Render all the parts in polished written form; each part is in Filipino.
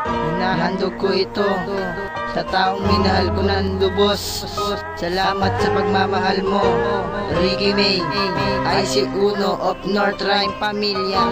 Hinahandog ko ito sa taong minahal ko ng lubos. Salamat sa pagmamahal mo, Ricky May, IC Uno of North Rhyme Pamilya.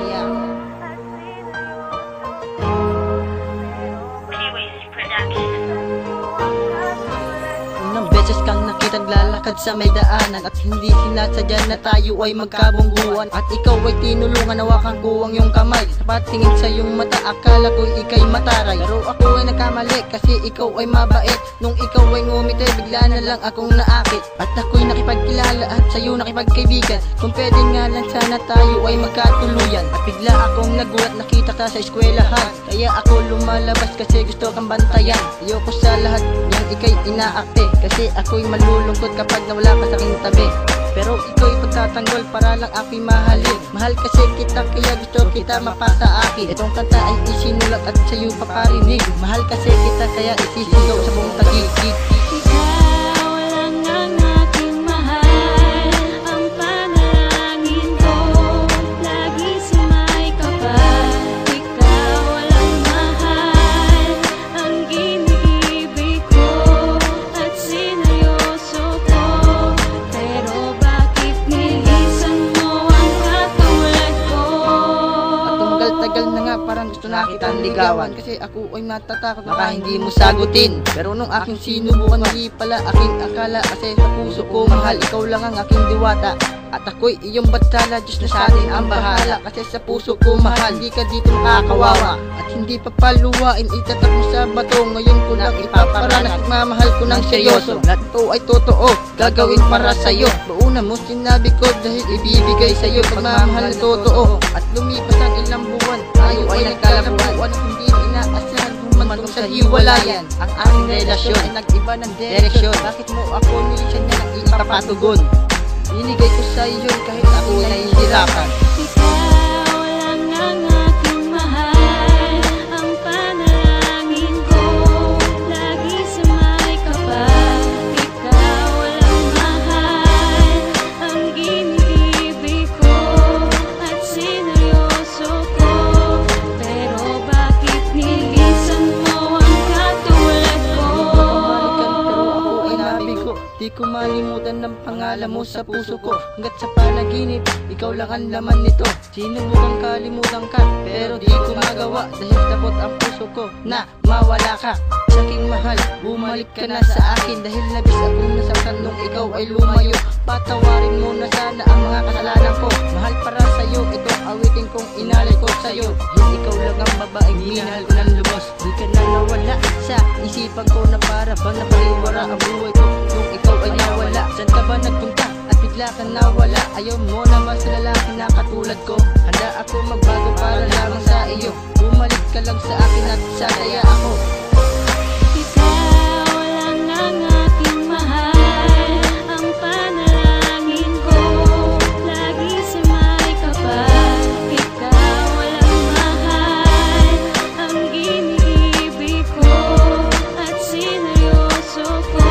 Unang beses kang nakitang lalakad sa may daanan, at hindi sinasadya na tayo ay magkabungguan. At ikaw ay tinulungan, hawakan ko ang iyong kamay. Sa patingin sa iyong mata, akala ko ika'y mataray. Pero ako ay nagkamali kasi ikaw ay mabait. Nung ikaw ay ngumiti, bigla na lang akong naakit. At ako'y nakipagkilala at sa'yo nakipagkaibigan. Kung pwede nga lang sana tayo ay magkatuluyan. At bigla akong nagulat, nakita ka sa eskwelahan. Kaya ako lumalabas kasi gusto kang bantayan. Ayoko sa lahat yang ika'y inaakte, kasi ako'y malulungkot kapag nawala ka sa aking tabi. Pero ikaw'y pagtatanggol para lang ako'y mahalin. Mahal kasi kita kaya gusto kita mapasa akin. Itong kanta ay isinulat at sa'yo paparinig. Mahal kasi kita kaya isisigaw sa buong tagigig. Ikaw lang ang aking mahal, ang panalangin ko, lagi sa may kapal. Ikaw lang mahal, ang iniibig ko at sineryoso ko. Pero bakit nilisan mo ang katulad ko? Tagal na nga, parang gusto na kitang ligawan. Kasi ako ay natatakot baka hindi mo sagutin. Pero nung aking sinubukan, hindi pala aking akala. Kasi sa puso ko mahal, ikaw lang ang aking diwata. At ako'y iyong batala, Diyos na sa atin ang bahala. Kasi sa puso ko mahal, hindi ka dito makakawawa. At hindi papaluwain, itatak mo sa bato. Ngayon ko lang ipaparanas, mamahal ko ng seryoso. Lahat ito ay totoo, gagawin para sa'yo. Bauna mo sinabi ko dahil ibibigay sa'yo pagmamahal na totoo. At lumipas ang ilang buwan, tayo ay nagkalabuan. Hindi inaasahan humantong sa hiwalayan. Ang aking relasyon ay nag-iba ng direksyon. Bakit mo ako nilisyan na nang ipapatugon? Binigay ko sa iyo kahit ako nahihirapan. Ikaw lang ang aking mahal, ang panalangin ko, lagi sa may kapal. Ikaw lang mahal, ang iniibig ko at sineryoso ko. Pero bakit nilisan mo ang katulad ko? Pero ako ay nabigo, di ko malimutan ng pangalan mo sa puso ko. Hanggat sa panaginip, ikaw lang ang laman nito. Sinubukang kalimutan ka, pero di ko magawa. Dahil takot ang puso ko na mawala ka. Sa aking mahal, bumalik ka na sa akin. Dahil labis akong nasaktan nung ikaw ay lumayo. Patawarin mo na sana ang mga kasalanan ko. Mahal para sa'yo, itong awitin kong inalay ko sa'yo. Dahil ikaw lang ang babaeng minahal ko ng lubos. Di ka na nawala sa isipan ko, na para bang napariwara ang buhay ko. Nung ikaw ay nawala, saan ka ba nagpunta? At bigla ka nawala. Ayaw mo naman sa lalaki na katulad ko. Handa ako magbago para lamang sa iyo. Bumalik ka lang sa akin at sasaya ako. Ikaw lang ang aking mahal, ang panalangin ko, lagi sa may kapal. Ikaw lang mahal, ang iniibig ko at sineryoso ko.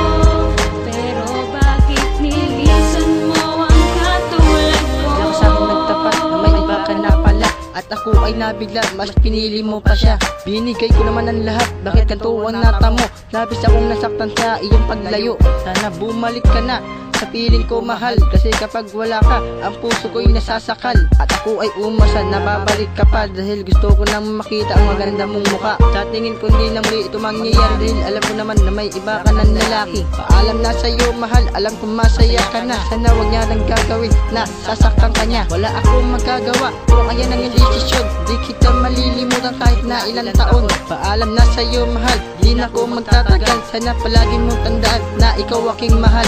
Pero bakit nilisan mo ang katulad ko? Di ako sa akin nagtapat na may iba ka na pala. At ako ay nabigla, mas pinili mo pa siya. Binigay ko naman ang lahat, bakit ganito ang natamo? Labis akong nasaktan sa iyong paglayo. Sana bumalik ka na sa piling ko mahal. Kasi kapag wala ka, ang puso ko'y nasasakal. At ako ay umasa na babalik ka pa. Dahil gusto ko nang makita ang maganda mong mukha. Sa tingin ko hindi na muli ito mangyayari. Dahil alam ko naman na may iba ka ng lalaki. Paalam na sa'yo mahal, alam kong masaya ka na. Sana wag niya nang gagawin na sasaktan ka niya. Wala akong magagawa kung ayan ang iyong desisyon. Di kita malilimutan kahit na ilang taon. Paalam na sa'yo mahal, di na ako magtatagal. Sana palagi mo tandaan na ikaw aking mahal.